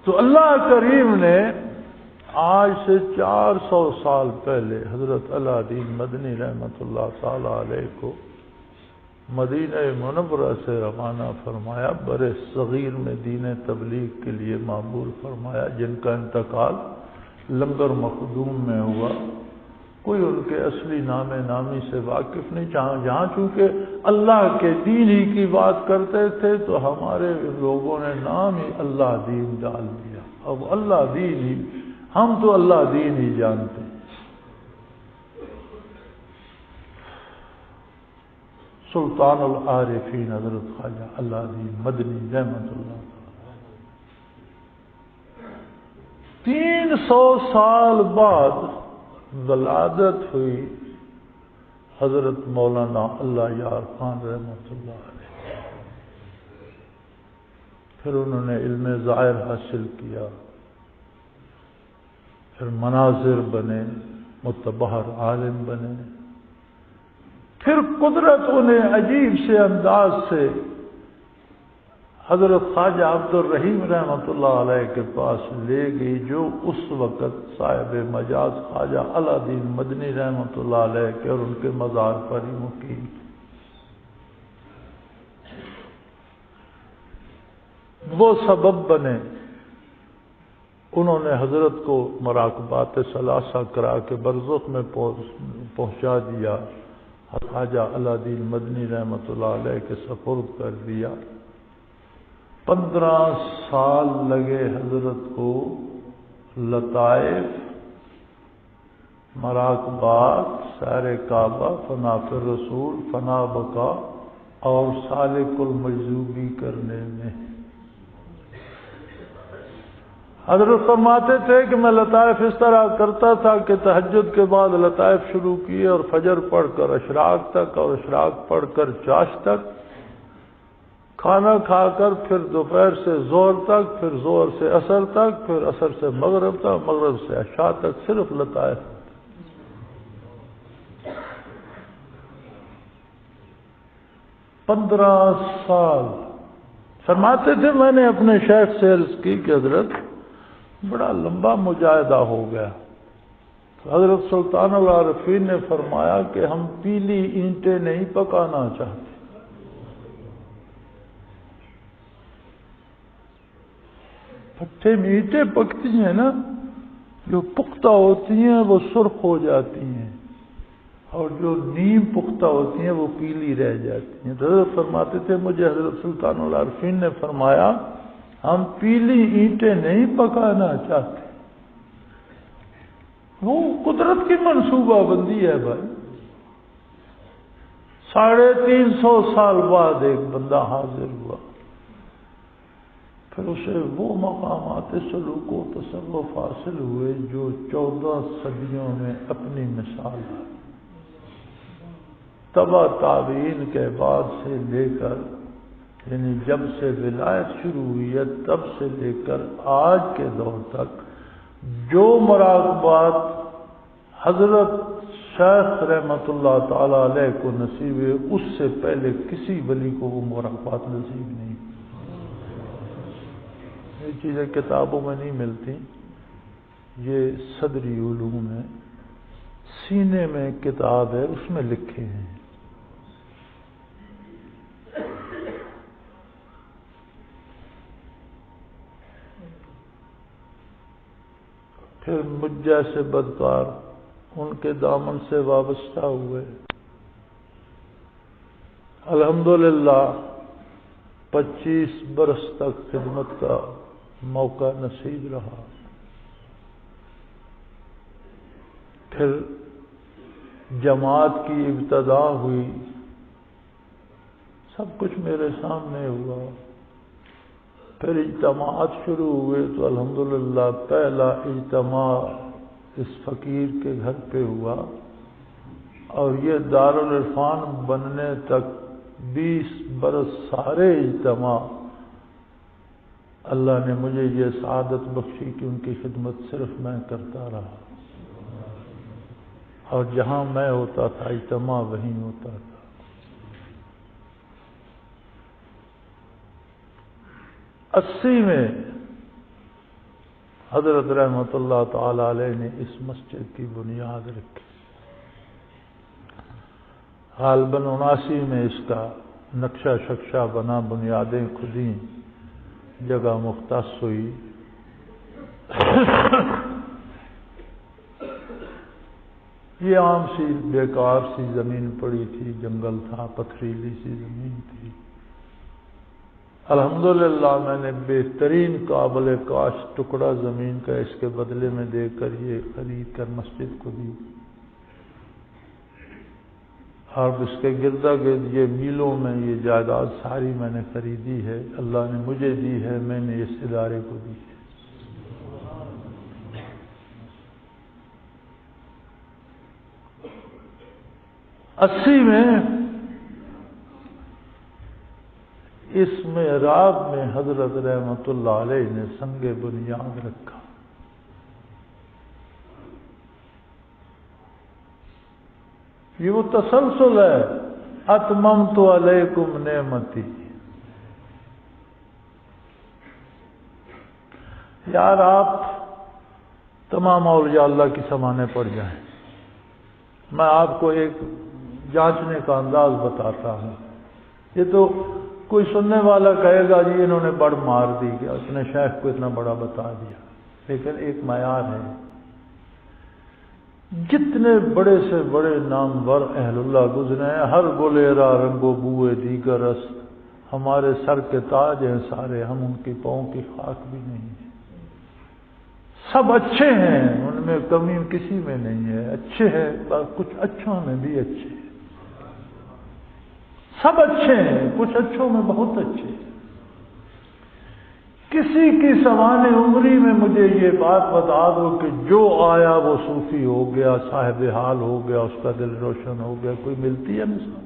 تو اللہ کریم نے آج سے 400 سال پہلے حضرت علاء الدین مدنی رحمۃ اللہ تعالی علیہ کو مدینہ منورہ سے روانہ فرمایا، برے صغیر میں دین تبلیغ کے لیے معمور فرمایا، جن کا انتقال لنگر مخدوم میں ہوا۔ کوئی ان کے اصلی نام نامی سے واقف نہیں، جہاں چونکہ اللہ کے دین ہی کی بات کرتے تھے تو ہمارے لوگوں نے نام ہی اللہ دین ڈال دیا۔ اب اللہ دین ہی، ہم تو اللہ دین ہی جانتے ہیں۔ سلطان العارفین حضرت خواجہ علاء الدین مدنی رحمۃ اللہ، 300 سال بعد ولادت ہوئی حضرت مولانا اللہ یار خان رحمۃ اللہ علیہ۔ پھر انہوں نے علم ظاہر حاصل کیا، پھر مناظر بنے، متبحر عالم بنے، پھر قدرت انہیں عجیب سے انداز سے حضرت خواجہ عبد الرحیم رحمۃ اللہ علیہ کے پاس لے گئی، جو اس وقت صاحب مجاز خواجہ علاء الدین مدنی رحمۃ اللہ علیہ کے اور ان کے مزار پر ہی مقیم۔ وہ سبب بنے، انہوں نے حضرت کو مراقبات ثلاثہ کرا کے برزخ میں پہنچا دیا، خواجہ علاء الدین مدنی رحمۃ اللہ علیہ کے سپرد کر دیا۔ 15 سال لگے حضرت کو لطائف، مراقبات، سیر کعبہ، فنا فی الرسول، فنا بقا اور سالک المجذوبی کرنے میں۔ حضرت فرماتے تھے کہ میں لطائف اس طرح کرتا تھا کہ تہجد کے بعد لطائف شروع کیے اور فجر پڑھ کر اشراق تک، اور اشراق پڑھ کر چاش تک، کھانا کھا کر پھر دوپہر سے ظہر تک، پھر ظہر سے عصر تک، پھر عصر سے مغرب تک، مغرب سے عشاء تک، صرف لطائف۔ 15 سال۔ فرماتے تھے میں نے اپنے شیخ سے عرض کی کہ حضرت بڑا لمبا مجاہدہ ہو گیا۔ حضرت سلطان العارفین نے فرمایا کہ ہم پیلی اینٹیں نہیں پکانا چاہتے، پٹھے میں اینٹیں پکتی ہیں نا، جو پختہ ہوتی ہیں وہ سرخ ہو جاتی ہیں، اور جو نیم پختہ ہوتی ہیں وہ پیلی رہ جاتی ہیں۔ حضرت فرماتے تھے مجھے حضرت سلطان العارفین نے فرمایا ہم پیلی اینٹیں نہیں پکانا چاہتے۔ وہ قدرت کی منصوبہ بندی ہے بھائی۔ 350 سال بعد ایک بندہ حاضر ہوا، پھر اسے وہ مقامات سلوک و تصرف حاصل ہوئے جو 14 صدیوں میں اپنی مثال ہے۔ تبع تابعین کے بعد سے لے کر، یعنی جب سے ولایت شروع ہوئی ہے تب سے لے کر آج کے دور تک جو مراقبات حضرت شیخ رحمت اللہ تعالی علیہ کو نصیب ہے، اس سے پہلے کسی ولی کو وہ مراقبات نصیب نہیں۔ یہ چیزیں کتابوں میں نہیں ملتی، یہ صدری علوم ہے، سینے میں کتاب ہے، اس میں لکھے ہیں۔ پھر مجھ جیسے بدکار ان کے دامن سے وابستہ ہوئے، الحمدللہ 25 برس تک خدمت کا موقع نصیب رہا۔ پھر جماعت کی ابتدا ہوئی، سب کچھ میرے سامنے ہوا۔ پھر اجتماعات شروع ہوئے تو الحمدللہ پہلا اجتماع اس فقیر کے گھر پہ ہوا، اور یہ دارالعرفان بننے تک 20 برس سارے اجتماع اللہ نے مجھے یہ سعادت بخشی کہ ان کی خدمت صرف میں کرتا رہا، اور جہاں میں ہوتا تھا اجتماع وہیں ہوتا تھا۔ 80 میں حضرت رحمت اللہ تعالی علیہ نے اس مسجد کی بنیاد رکھی. غالباً 79 میں اس کا نقشہ شکشہ بنا، بنیادیں کھدیں، جگہ مختص ہوئی. یہ عام سی بیکار سی زمین پڑی تھی، جنگل تھا، پتھریلی سی زمین تھی. الحمدللہ میں نے بہترین قابل کاشت ٹکڑا زمین کا اس کے بدلے میں دے کر یہ خرید کر مسجد کو دی. اور اس کے گردا گرد یہ میلوں میں یہ جائیداد ساری میں نے خریدی ہے، اللہ نے مجھے دی ہے، میں نے اس ادارے کو دی ہے. 80 میں اس محراب میں حضرت رحمت اللہ علیہ نے سنگ بنیاد رکھا. یہ وہ تسلسل ہے، اتممت علیکم نعمتی. یار آپ تمام اولیاء اللہ کی سمانے پڑ جائیں. میں آپ کو ایک جانچنے کا انداز بتاتا ہوں. یہ تو کوئی سننے والا کہے گا جی انہوں نے بڑ مار دی کہ اپنے شیخ کو اتنا بڑا بتا دیا، لیکن ایک معیار ہے. جتنے بڑے سے بڑے نامور اہل اللہ گزرے ہیں، ہر گلیرا رنگ و بوئے دیگر است، ہمارے سر کے تاج ہیں سارے، ہم ان کے پاؤں کی خاک بھی نہیں ہیں. سب اچھے ہیں، ان میں کمی کسی میں نہیں ہے. اچھے ہیں، کچھ اچھوں میں بھی اچھے ہیں. سب اچھے ہیں، کچھ اچھوں میں بہت اچھے ہیں. کسی کی سوانح عمری میں مجھے یہ بات بتا دو کہ جو آیا وہ صوفی ہو گیا، صاحب حال ہو گیا، اس کا دل روشن ہو گیا. کوئی ملتی ہے مثال؟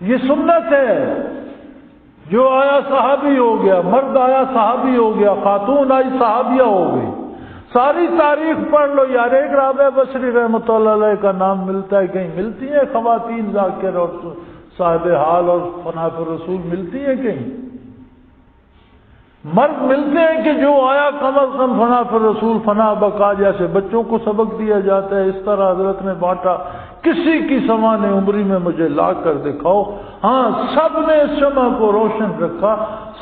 یہ سنت ہے. جو آیا صحابی ہو گیا، مرد آیا صحابی ہو گیا، خاتون آئی صحابیہ ہو گئی. ساری تاریخ پڑھ لو یار. ایک رابعہ بصری رحمۃ اللہ علیہ کا نام ملتا ہے کہیں؟ ملتی ہیں خواتین ذاکر اور صاحب حال اور فنا رسول ملتی ہیں کہیں؟ مرد ملتے ہیں کہ جو آیا کم از کم فنا رسول فنا بقا جیسے بچوں کو سبق دیا جاتا ہے، اس طرح حضرت نے بانٹا. کسی کی سوانح عمری میں مجھے لا کر دکھاؤ. ہاں سب نے اس شمع کو روشن رکھا،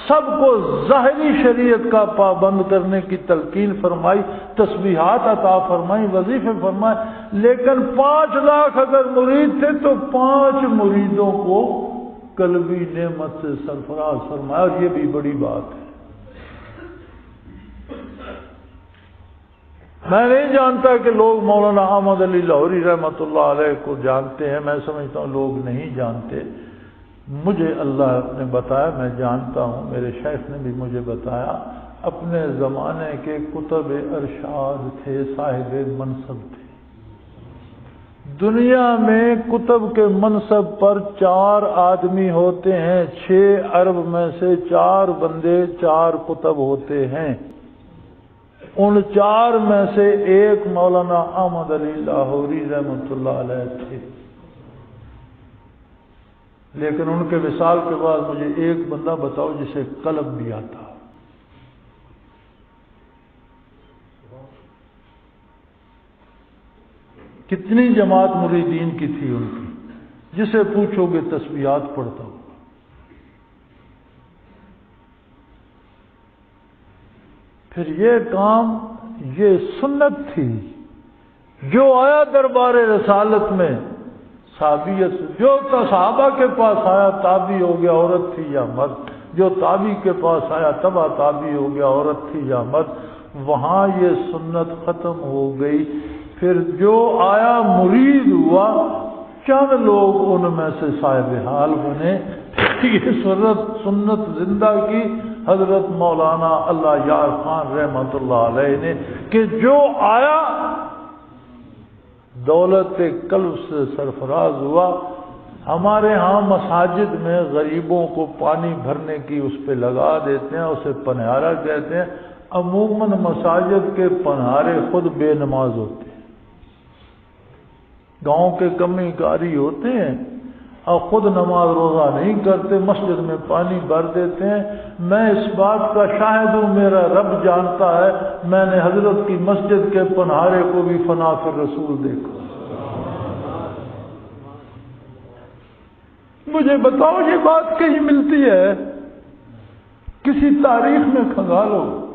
سب کو ظاہری شریعت کا پابند کرنے کی تلقین فرمائی، تسبیحات عطا فرمائی، وظیفے فرمائے. لیکن 5 لاکھ اگر مرید تھے تو 5 مریدوں کو قلبی نعمت سے سرفراز فرمایا. اور یہ بھی بڑی بات ہے. میں نہیں جانتا کہ لوگ مولانا احمد علی لاہوری رحمۃ اللہ علیہ کو جانتے ہیں. میں سمجھتا ہوں لوگ نہیں جانتے. مجھے اللہ نے بتایا، میں جانتا ہوں، میرے شیخ نے بھی مجھے بتایا. اپنے زمانے کے کتب ارشاد تھے، صاحب منصب تھے. دنیا میں کتب کے منصب پر 4 آدمی ہوتے ہیں. 6 ارب میں سے 4 بندے 4 کتب ہوتے ہیں. ان 4 میں سے ایک مولانا احمد علی لاہوری رحمۃ اللہ علیہ تھے. لیکن ان کے وصال کے بعد مجھے ایک بندہ بتاؤ جسے قلم بھی آتا. کتنی جماعت مریدین کی تھی ان کی، جسے پوچھو گے تسبیحات پڑھتا ہوں. پھر یہ کام، یہ سنت تھی. جو آیا دربار رسالت میں صحابیت، جو صحابہ کے پاس آیا تابعی ہو گیا، عورت تھی یا مرد. جو تابعی کے پاس آیا تبع تابعی ہو گیا، عورت تھی یا مرد. وہاں یہ سنت ختم ہو گئی. پھر جو آیا مرید ہوا، چند لوگ ان میں سے صاحب حال بنے. یہ سنت زندہ کی حضرت مولانا اللہ یار خان رحمت اللہ علیہ نے، کہ جو آیا دولت قلب سے سرفراز ہوا. ہمارے ہاں مساجد میں غریبوں کو پانی بھرنے کی اس پہ لگا دیتے ہیں، اسے پنہارا کہتے ہیں. عموماً مساجد کے پنہارے خود بے نماز ہوتے ہیں، گاؤں کے کمی کاری ہوتے ہیں. اور خود نماز روزہ نہیں کرتے، مسجد میں پانی بھر دیتے ہیں۔ میں اس بات کا شاہد ہوں، میرا رب جانتا ہے، میں نے حضرت کی مسجد کے پنہارے کو بھی فنا فی الرسول دیکھا۔ مجھے بتاؤ یہ بات کہیں ملتی ہے؟ کسی تاریخ میں کھنگالو۔